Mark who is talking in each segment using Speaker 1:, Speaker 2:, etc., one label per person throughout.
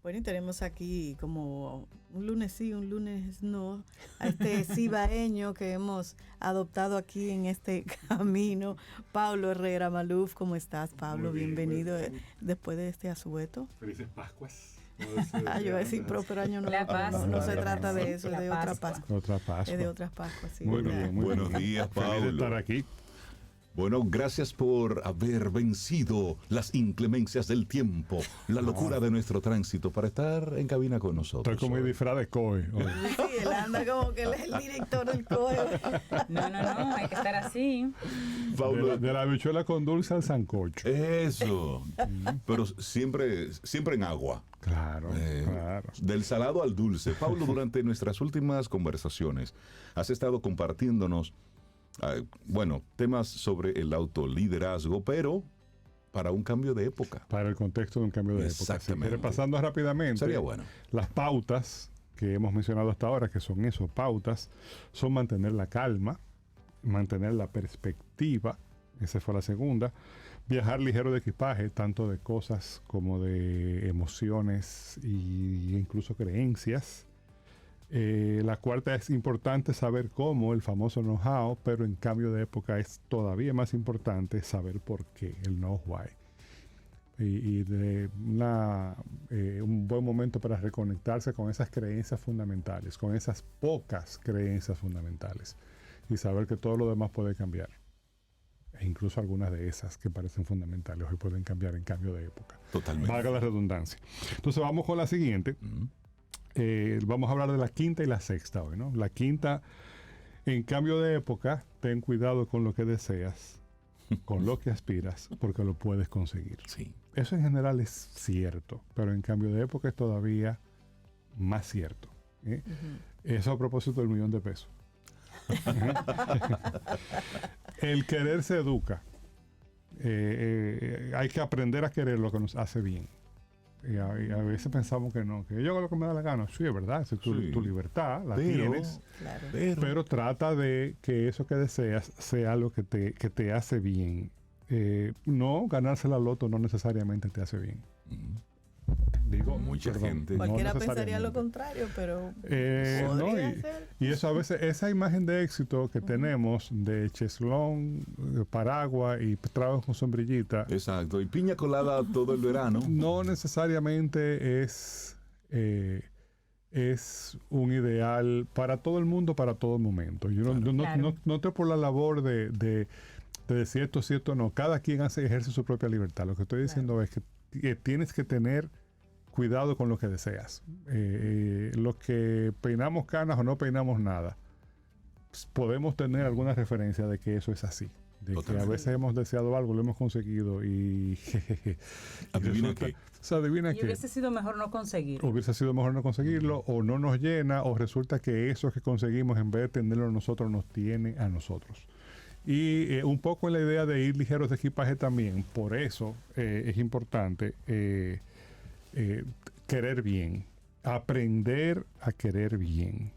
Speaker 1: Bueno, y tenemos aquí como un lunes sí, un lunes no, a este cibaeño que hemos adoptado aquí en este camino, Pablo Herrera Maluf. ¿Cómo estás, Pablo? Bienvenido después de este asueto.
Speaker 2: Felices Pascuas.
Speaker 1: Yo iba a decir próspero año nuevo, pero no se trata de eso, es de otra Pascua.
Speaker 3: Otra Pascua.
Speaker 1: Es de otras Pascuas, sí.
Speaker 3: Muy bien, muy
Speaker 4: Buenos
Speaker 3: bien.
Speaker 4: días,
Speaker 3: Feliz de
Speaker 4: Pablo.
Speaker 3: estar aquí.
Speaker 4: Bueno, gracias por haber vencido las inclemencias del tiempo, la locura de nuestro tránsito para estar en cabina con nosotros.
Speaker 3: Estoy como mi disfraz de COE hoy.
Speaker 1: Sí, él anda como que él es el director del COE.
Speaker 5: No, hay que estar así.
Speaker 4: Pablo,
Speaker 3: De la habichuela con dulce al sancocho.
Speaker 4: eso. Pero siempre en agua.
Speaker 3: Claro, claro.
Speaker 4: Del salado al dulce. Pablo, durante nuestras últimas conversaciones has estado compartiéndonos temas sobre el autoliderazgo, pero para un cambio de época.
Speaker 3: Para el contexto de un cambio de época.
Speaker 4: Exactamente.
Speaker 3: Pero pasando rápidamente,
Speaker 4: Sería bueno.
Speaker 3: Las pautas que hemos mencionado hasta ahora, que son eso, pautas, son mantener la calma, mantener la perspectiva, esa fue la segunda, viajar ligero de equipaje, tanto de cosas como de emociones e incluso creencias. La cuarta es importante saber cómo, el famoso know-how, pero en cambio de época es todavía más importante saber por qué, el know-why. Un buen momento para reconectarse con esas creencias fundamentales, con esas pocas creencias fundamentales y saber que todo lo demás puede cambiar. E incluso algunas de esas que parecen fundamentales hoy pueden cambiar en cambio de época.
Speaker 4: Totalmente.
Speaker 3: Valga la redundancia. Entonces vamos con la siguiente. Vamos a hablar de la quinta y la sexta hoy, ¿no? La quinta, en cambio de época, ten cuidado con lo que deseas, con lo que aspiras, porque lo puedes conseguir.
Speaker 4: Sí.
Speaker 3: Eso en general es cierto, pero en cambio de época es todavía más cierto. Eso a propósito del $1,000,000. El querer se educa. Hay que aprender a querer lo que nos hace bien. Y a veces pensamos que no, que yo hago lo que me da la gana. Sí, es verdad, es tu libertad, la tienes.
Speaker 1: Claro.
Speaker 3: Pero trata de que eso que deseas sea lo que te hace bien. No, ganarse la loto no necesariamente te hace bien. Digo,
Speaker 4: mucha gente.
Speaker 1: Cualquiera pensaría lo contrario, pero podría ser.
Speaker 3: Y eso a veces, esa imagen de éxito que tenemos de cheslón, paraguas y trabajo con sombrillita.
Speaker 4: Exacto, y piña colada todo el verano.
Speaker 3: No necesariamente es un ideal para todo el mundo, para todo momento. Yo no estoy por la labor de decir esto, no. Cada quien ejerce su propia libertad. Lo que estoy diciendo es que tienes que tener cuidado con lo que deseas. Los que peinamos canas o no peinamos nada, podemos tener alguna referencia de que eso es así. De que a veces hemos deseado algo, lo hemos conseguido y
Speaker 4: adivina qué.
Speaker 5: Y hubiese sido mejor no conseguirlo.
Speaker 3: Hubiese sido mejor no conseguirlo, o no nos llena, o resulta que eso que conseguimos, en vez de tenerlo a nosotros, nos tiene a nosotros. Y un poco en la idea de ir ligeros de equipaje también. Por eso es importante querer bien, aprender a querer bien.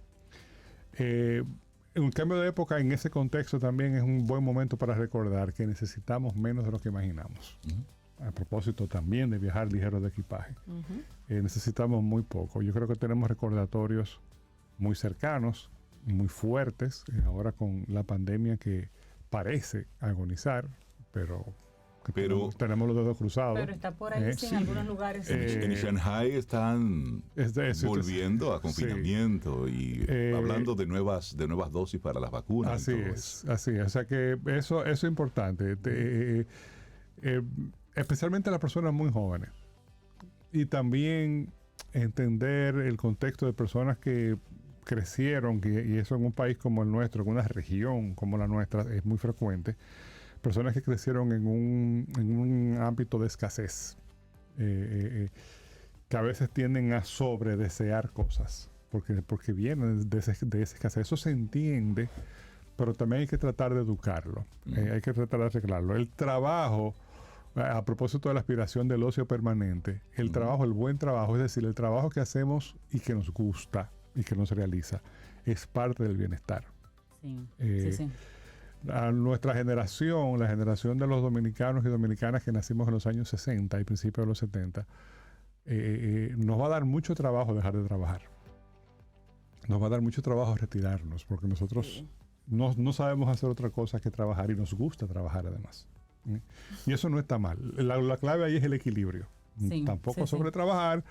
Speaker 3: Un cambio de época en ese contexto también es un buen momento para recordar que necesitamos menos de lo que imaginamos. A propósito también de viajar ligeros de equipaje. Necesitamos muy poco. Yo creo que tenemos recordatorios muy cercanos y muy fuertes, ahora con la pandemia que parece agonizar, pero tenemos los dedos cruzados.
Speaker 5: Pero está por ahí en algunos lugares.
Speaker 4: En Shanghai están volviendo a confinamiento y hablando de nuevas dosis para las vacunas.
Speaker 3: Así es. O sea que eso es importante. Especialmente a las personas muy jóvenes. Y también entender el contexto de personas que crecieron, y eso en un país como el nuestro, en una región como la nuestra, es muy frecuente. Personas que crecieron en un ámbito de escasez, que a veces tienden a sobredesear cosas, porque vienen de esa escasez. Eso se entiende, pero también hay que tratar de educarlo, hay que tratar de arreglarlo. El trabajo, a propósito de la aspiración del ocio permanente, el buen trabajo, es decir, el trabajo que hacemos y que nos gusta y que nos realiza, es parte del bienestar.
Speaker 5: Sí.
Speaker 3: A nuestra generación, la generación de los dominicanos y dominicanas que nacimos en los años 60 y principios de los 70, nos va a dar mucho trabajo dejar de trabajar. Nos va a dar mucho trabajo retirarnos, porque nosotros no sabemos hacer otra cosa que trabajar y nos gusta trabajar además. Y eso no está mal. La clave ahí es el equilibrio. Tampoco sobretrabajar,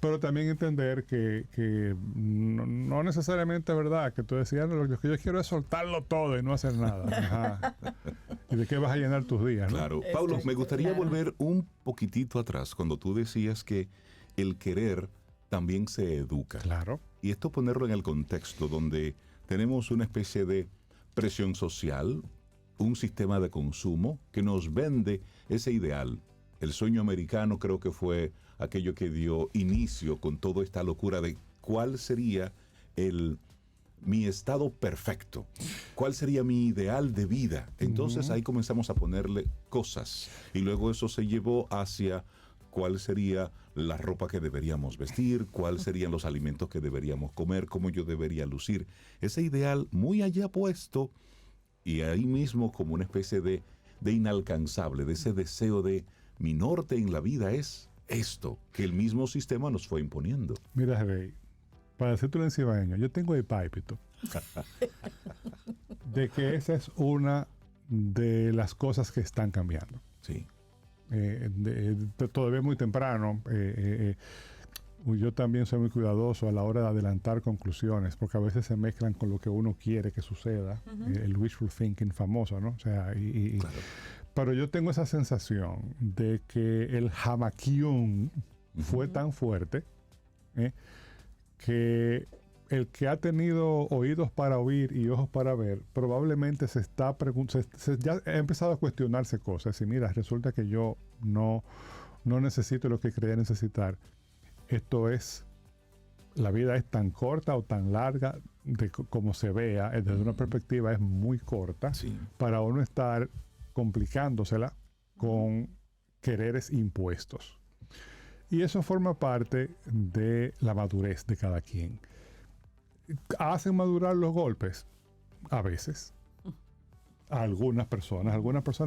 Speaker 3: pero también entender que no necesariamente es verdad que tú decías, no, lo que yo quiero es soltarlo todo y no hacer nada. Ajá. ¿Y de qué vas a llenar tus días? ¿no?
Speaker 4: Claro. Pablo, me gustaría volver un poquitito atrás cuando tú decías que el querer también se educa.
Speaker 3: Claro.
Speaker 4: Y esto ponerlo en el contexto donde tenemos una especie de presión social, un sistema de consumo que nos vende ese ideal. El sueño americano creo que fue aquello que dio inicio con toda esta locura de cuál sería mi estado perfecto, cuál sería mi ideal de vida. Entonces ahí comenzamos a ponerle cosas y luego eso se llevó hacia cuál sería la ropa que deberíamos vestir, cuáles serían los alimentos que deberíamos comer, cómo yo debería lucir. Ese ideal muy allá puesto y ahí mismo como una especie de inalcanzable, de ese deseo de mi norte en la vida es esto que el mismo sistema nos fue imponiendo.
Speaker 3: Mira, Rey, para hacerte un encibaeño, yo tengo el pálpito de que esa es una de las cosas que están cambiando.
Speaker 4: Sí.
Speaker 3: Todavía muy temprano. Yo también soy muy cuidadoso a la hora de adelantar conclusiones, porque a veces se mezclan con lo que uno quiere que suceda, el wishful thinking famoso, ¿no? O sea,
Speaker 4: claro.
Speaker 3: Pero yo tengo esa sensación de que el jamaquión fue tan fuerte que el que ha tenido oídos para oír y ojos para ver, probablemente ya ha empezado a cuestionarse cosas. Y mira, resulta que yo no necesito lo que creía necesitar. La vida es tan corta o tan larga, como se vea, desde una perspectiva es muy corta, para uno estar complicándosela con quereres impuestos. Y eso forma parte de la madurez de cada quien. ¿Hacen madurar los golpes? A veces. Algunas personas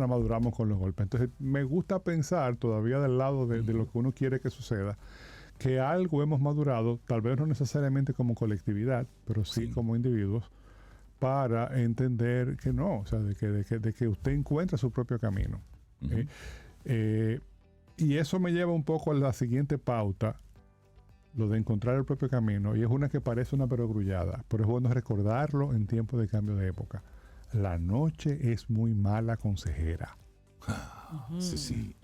Speaker 3: maduramos con los golpes. Entonces, me gusta pensar todavía del lado de lo que uno quiere que suceda, que algo hemos madurado, tal vez no necesariamente como colectividad, pero sí como individuos, para entender que no, o sea, de que usted encuentra su propio camino. Y eso me lleva un poco a la siguiente pauta, lo de encontrar el propio camino, y es una que parece una perogrullada, pero es bueno recordarlo en tiempos de cambio de época. La noche es muy mala consejera.
Speaker 4: Sí.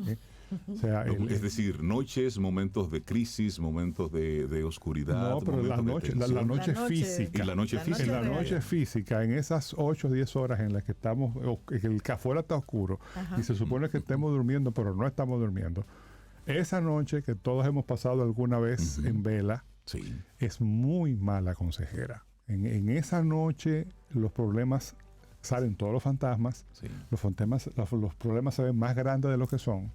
Speaker 3: O sea,
Speaker 4: es decir, noches, momentos de crisis, momentos de oscuridad.
Speaker 3: No, pero la noche física.
Speaker 4: Y la noche física.
Speaker 3: En la noche física, en esas 8 o 10 horas en las que estamos, el que afuera está oscuro, y se supone que estemos durmiendo, pero no estamos durmiendo. Esa noche que todos hemos pasado alguna vez en vela, es muy mala consejera. En esa noche los problemas salen, todos los fantasmas, los problemas se ven más grandes de lo que son.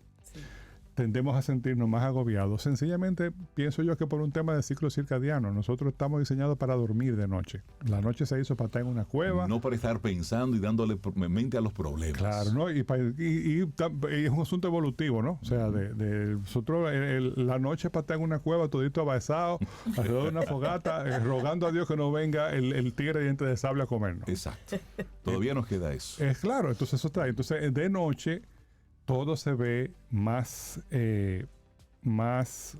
Speaker 3: Tendemos a sentirnos más agobiados. Sencillamente pienso yo que por un tema de ciclo circadiano. Nosotros estamos diseñados para dormir de noche. La noche se hizo para estar en una cueva.
Speaker 4: No para estar pensando y dándole mente a los problemas.
Speaker 3: Claro, ¿no? Y es un asunto evolutivo, ¿no? O sea, nosotros la noche es para estar en una cueva, todito abrazado, alrededor de una fogata, rogando a Dios que no venga el tigre de dientes de sable a comernos.
Speaker 4: Exacto. Todavía nos queda eso.
Speaker 3: Es claro, entonces eso está. Entonces, de noche todo se ve más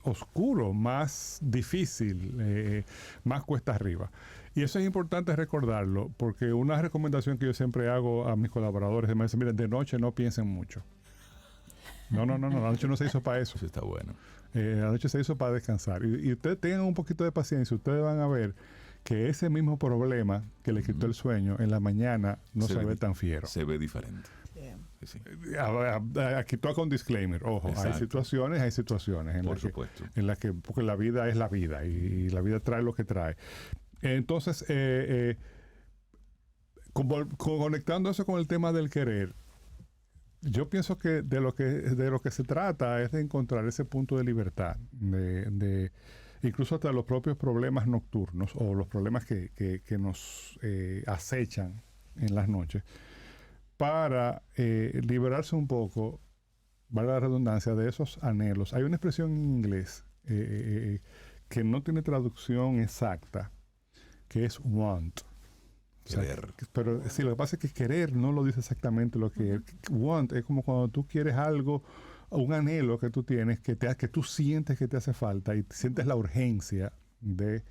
Speaker 3: oscuro, más difícil, más cuesta arriba. Y eso es importante recordarlo, porque una recomendación que yo siempre hago a mis colaboradores es me dicen, miren, de noche no piensen mucho. No, la noche no se hizo para eso.
Speaker 4: Eso está bueno.
Speaker 3: La noche se hizo para descansar. Y ustedes tengan un poquito de paciencia, ustedes van a ver que ese mismo problema que le quitó el sueño, en la mañana no se ve tan fiero.
Speaker 4: Se ve diferente. Sí.
Speaker 3: Aquí toca un disclaimer, ojo, hay situaciones en las que porque la vida es la vida y la vida trae lo que trae. Entonces, conectando eso con el tema del querer, yo pienso que de lo que se trata es de encontrar ese punto de libertad, de incluso hasta los propios problemas nocturnos o los problemas que nos acechan en las noches, para liberarse un poco, valga la redundancia, de esos anhelos. Hay una expresión en inglés que no tiene traducción exacta, que es want.
Speaker 4: Querer.
Speaker 3: O sea, pero sí, lo que pasa es que querer no lo dice exactamente lo que es. Want es como cuando tú quieres algo, un anhelo que tú tienes, que tú sientes que te hace falta y sientes la urgencia de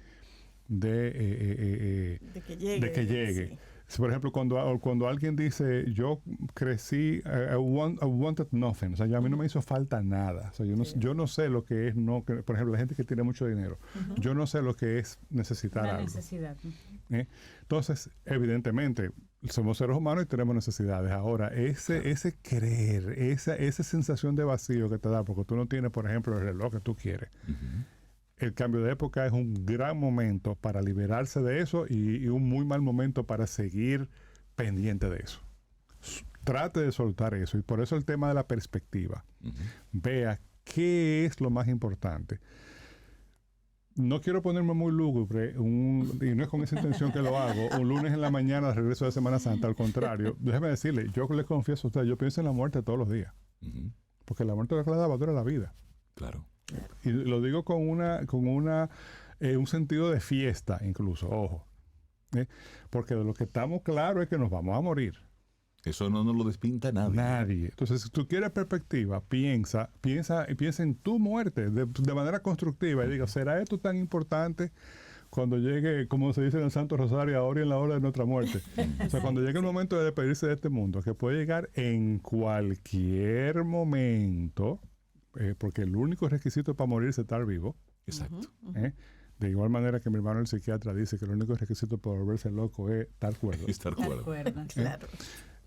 Speaker 3: que llegue.
Speaker 1: Sí.
Speaker 3: Por ejemplo, cuando alguien dice, yo crecí, I wanted nothing, o sea, a mí no me hizo falta nada. O sea, yo no sé lo que es, por ejemplo, la gente que tiene mucho dinero, yo no sé lo que es necesitar algo.
Speaker 5: Necesidad.
Speaker 3: Entonces, evidentemente, somos seres humanos y tenemos necesidades. Ahora, ese querer, esa sensación de vacío que te da, porque tú no tienes, por ejemplo, el reloj que tú quieres. El cambio de época es un gran momento para liberarse de eso y un muy mal momento para seguir pendiente de eso. Trate de soltar eso y por eso el tema de la perspectiva. Vea qué es lo más importante. No quiero ponerme muy lúgubre y no es con esa intención que lo hago. Un lunes en la mañana de regreso de Semana Santa, al contrario. Déjeme decirle, yo le confieso a usted, yo pienso en la muerte todos los días. Porque la muerte es la que le da valor a la vida.
Speaker 4: Claro.
Speaker 3: Y lo digo con un sentido de fiesta, incluso, ojo. Porque de lo que estamos claros es que nos vamos a morir.
Speaker 4: Eso no nos lo despinta nadie.
Speaker 3: Entonces, si tú quieres perspectiva, piensa en tu muerte de manera constructiva y diga, ¿será esto tan importante cuando llegue, como se dice en el Santo Rosario, ahora y en la hora de nuestra muerte? O sea, cuando llegue el momento de despedirse de este mundo, que puede llegar en cualquier momento, porque el único requisito para morirse es estar vivo.
Speaker 4: Exacto.
Speaker 3: De igual manera que mi hermano el psiquiatra dice que el único requisito para volverse loco es estar cuerdo.
Speaker 4: Estar cuerdo.
Speaker 1: Claro.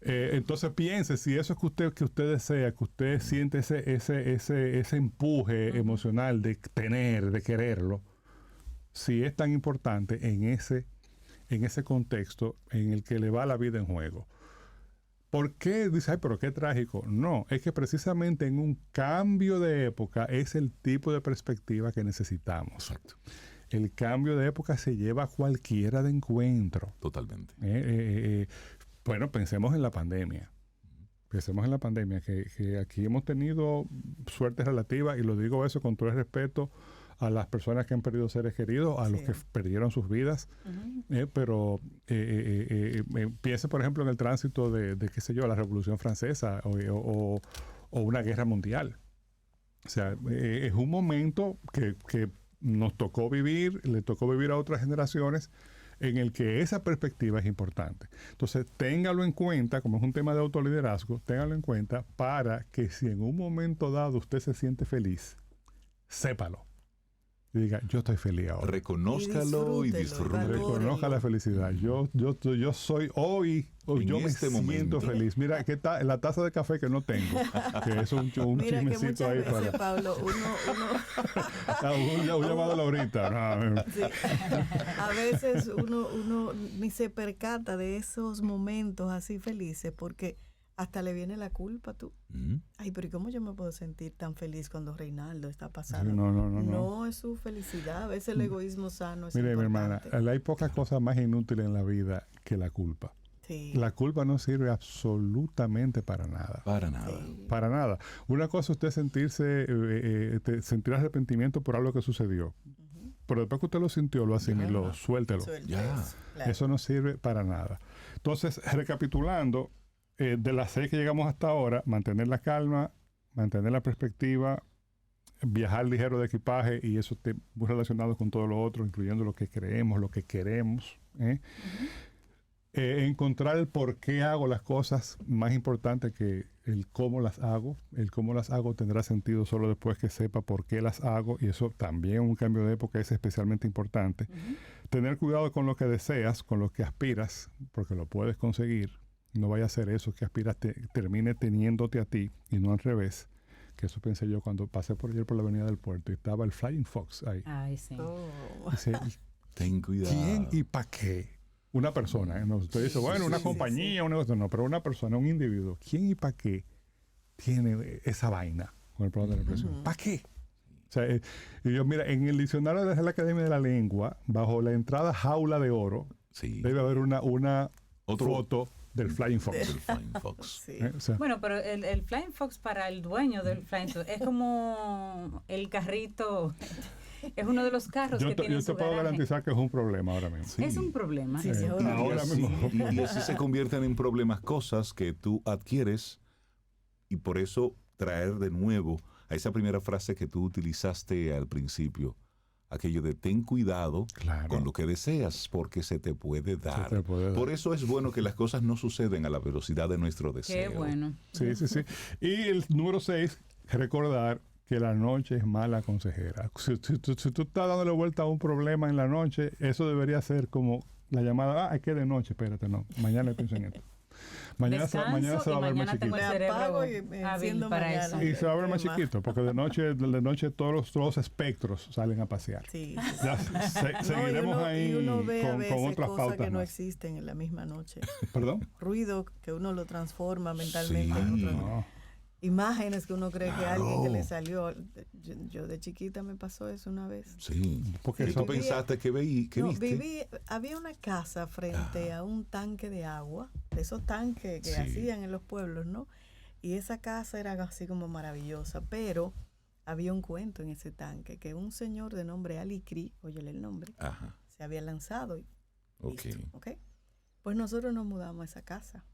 Speaker 3: Entonces piense, si eso es que usted desea, que usted siente ese empuje emocional de quererlo, si es tan importante en ese contexto en el que le va la vida en juego. ¿Por qué? Dice, ay, pero qué trágico. No, es que precisamente en un cambio de época es el tipo de perspectiva que necesitamos.
Speaker 4: Exacto.
Speaker 3: El cambio de época se lleva a cualquiera de encuentro.
Speaker 4: Totalmente.
Speaker 3: Bueno, pensemos en la pandemia. Pensemos en la pandemia, que aquí hemos tenido suerte relativa, y lo digo eso con todo el respeto a las personas que han perdido seres queridos, a los que perdieron sus vidas, pero piense, por ejemplo, en el tránsito de qué sé yo, la Revolución Francesa o una guerra mundial. O sea, es un momento que nos tocó vivir, le tocó vivir a otras generaciones, en el que esa perspectiva es importante. Entonces, téngalo en cuenta, como es un tema de autoliderazgo, téngalo en cuenta para que si en un momento dado usted se siente feliz, sépalo. Y diga, yo estoy feliz ahora.
Speaker 4: Reconózcalo y disfrútelo.
Speaker 3: Reconozca la felicidad. Yo soy hoy, yo me siento feliz. Mira, ¿qué tal la taza de café que no tengo? Que es un
Speaker 1: Mira,
Speaker 3: chismecito ahí
Speaker 1: veces,
Speaker 3: para...
Speaker 1: Pablo, uno
Speaker 3: un llamado a Laurita.
Speaker 1: Sí. A veces uno ni se percata de esos momentos así felices porque hasta le viene la culpa tú. Ay, pero ¿y cómo yo me puedo sentir tan feliz cuando Reinaldo está pasando? No es su felicidad. A veces el egoísmo sano es
Speaker 3: Mire,
Speaker 1: importante.
Speaker 3: mi hermana, hay pocas cosas más inútiles en la vida que la culpa.
Speaker 1: Sí.
Speaker 3: La culpa no sirve absolutamente para nada.
Speaker 4: Para nada.
Speaker 1: Sí.
Speaker 3: Para nada. Una cosa es usted sentir arrepentimiento por algo que sucedió. Pero después que usted lo sintió, lo asimiló, suéltelo.
Speaker 4: Ya.
Speaker 1: Claro.
Speaker 3: Eso no sirve para nada. Entonces, recapitulando, de las 6 que llegamos hasta ahora, mantener la calma, mantener la perspectiva, viajar ligero de equipaje, y eso está muy relacionado con todo lo otro, incluyendo lo que creemos, lo que queremos. Encontrar el por qué hago las cosas, más importante que el cómo las hago. El cómo las hago tendrá sentido solo después que sepa por qué las hago, y eso también un cambio de época es especialmente importante. Tener cuidado con lo que deseas, con lo que aspiras, porque lo puedes conseguir. No vaya a ser eso que aspiras termine teniéndote a ti y no al revés. Que eso pensé yo cuando pasé por ayer por la avenida del puerto y estaba el Flying Fox ahí.
Speaker 5: Ay, sí.
Speaker 3: Dice,
Speaker 4: Ten cuidado.
Speaker 3: ¿quién y para qué? Una persona. ¿No? Usted dice, bueno, una compañía, un negocio. No, pero una persona, un individuo. ¿Quién y para qué tiene esa vaina con el problema de la depresión? ¿Para qué? O sea, y yo, mira, en el diccionario de la Academia de la Lengua, bajo la entrada jaula de oro, debe haber una foto del Flying Fox.
Speaker 4: Del Flying Fox.
Speaker 1: Sí.
Speaker 3: O sea,
Speaker 5: Bueno, pero el Flying Fox para el dueño del Flying Fox es como el carrito, es uno de los carros que tiene
Speaker 3: yo
Speaker 5: en su
Speaker 3: te puedo
Speaker 5: garaje.
Speaker 3: garantizar que es un problema ahora mismo.
Speaker 4: Sí.
Speaker 5: Es un problema.
Speaker 1: Sí, sí,
Speaker 3: Ahora mismo.
Speaker 4: Y así se convierten en problemas cosas que tú adquieres y por eso traer de nuevo a esa primera frase que tú utilizaste al principio, aquello de ten cuidado
Speaker 3: Claro.
Speaker 4: con lo que deseas porque se te puede dar.
Speaker 3: te puede dar.
Speaker 4: Por eso es bueno que las cosas no suceden a la velocidad de nuestro deseo.
Speaker 5: Qué bueno.
Speaker 3: Sí. Y el número 6, recordar que la noche es mala consejera. Si tú estás dándole vuelta a un problema en la noche, eso debería ser como la llamada, es que de noche, espérate, no, mañana pienso en esto. Mañana se va a ver más
Speaker 5: mañana
Speaker 3: chiquito.
Speaker 5: tengo el
Speaker 1: Me
Speaker 5: cerebro
Speaker 1: apago y
Speaker 5: hábil
Speaker 1: enciendo
Speaker 5: para
Speaker 1: mañana.
Speaker 5: eso.
Speaker 3: Y se va a ver más
Speaker 1: Tema.
Speaker 3: chiquito, porque de noche todos los espectros salen a pasear.
Speaker 1: Sí.
Speaker 3: Ya, seguiremos ahí
Speaker 1: y uno ve a
Speaker 3: con
Speaker 1: veces
Speaker 3: otras
Speaker 1: cosas
Speaker 3: pautas
Speaker 1: que no
Speaker 3: más.
Speaker 1: existen en la misma noche.
Speaker 3: ¿Perdón?
Speaker 1: Ruido que uno lo transforma mentalmente
Speaker 4: Sí.
Speaker 1: en otro.
Speaker 3: No.
Speaker 1: Imágenes que uno cree que a alguien que le
Speaker 4: Claro.
Speaker 1: salió. Yo de chiquita me pasó eso una vez.
Speaker 4: Sí.
Speaker 3: Porque
Speaker 4: ¿Y
Speaker 3: eso-
Speaker 4: tú pensaste que veí, que
Speaker 1: No,
Speaker 4: viste?
Speaker 1: había una casa frente a un tanque de agua, de esos tanques que
Speaker 4: Sí.
Speaker 1: hacían en los pueblos, ¿no? Y esa casa era así como maravillosa, pero había un cuento en ese tanque, que un señor de nombre Alicri, óyele el nombre,
Speaker 4: Ajá.
Speaker 1: se había lanzado y
Speaker 4: Ok.
Speaker 1: listo, ¿ok? Pues nosotros nos mudamos a esa casa.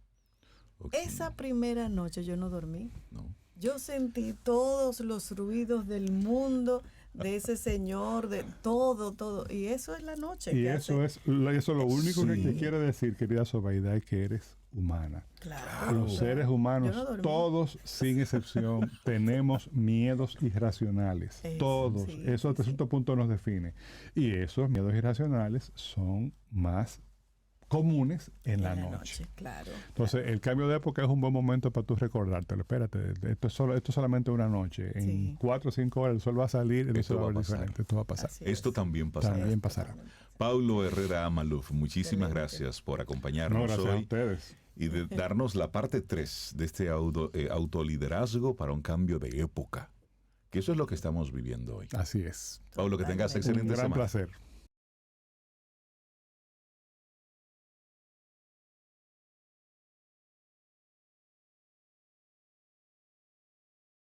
Speaker 4: Ok.
Speaker 1: Esa primera noche yo no dormí.
Speaker 4: No.
Speaker 1: Yo sentí todos los ruidos del mundo, de ese señor, de todo. Y eso es la noche.
Speaker 3: Y
Speaker 1: que
Speaker 3: eso
Speaker 1: hace-
Speaker 3: es lo único que
Speaker 4: Sí.
Speaker 3: te quiere decir, querida Sobaida, es que eres humana.
Speaker 1: Claro,
Speaker 3: Los seres humanos,
Speaker 1: Yo no dormí.
Speaker 3: todos sin excepción, tenemos miedos irracionales.
Speaker 1: Eso,
Speaker 3: Todos.
Speaker 1: sí,
Speaker 3: Eso hasta
Speaker 1: sí,
Speaker 3: cierto punto nos define. Y esos miedos irracionales son más comunes en la noche.
Speaker 1: Claro.
Speaker 3: Entonces, el cambio de época es un buen momento para tú recordártelo. Espérate, esto es solamente una noche. En
Speaker 1: Sí.
Speaker 3: 4 o 5 horas el sol va a salir y
Speaker 4: Esto
Speaker 3: eso va a
Speaker 4: va
Speaker 3: ver
Speaker 4: a pasar.
Speaker 3: diferente. Esto va a pasar.
Speaker 1: Así
Speaker 4: Esto
Speaker 1: es.
Speaker 4: también pasará.
Speaker 3: También pasará.
Speaker 4: Paulo Herrera Amaluf, muchísimas
Speaker 1: Excelente.
Speaker 4: gracias por
Speaker 3: No,
Speaker 4: acompañarnos
Speaker 3: gracias a
Speaker 4: hoy
Speaker 3: ustedes.
Speaker 4: y de darnos la parte 3 de este autoliderazgo para un cambio de época. Que eso es lo que estamos viviendo hoy.
Speaker 3: Así es.
Speaker 4: Paulo, que tengas
Speaker 1: Totalmente.
Speaker 4: excelente
Speaker 3: Un gran
Speaker 4: semana.
Speaker 3: placer.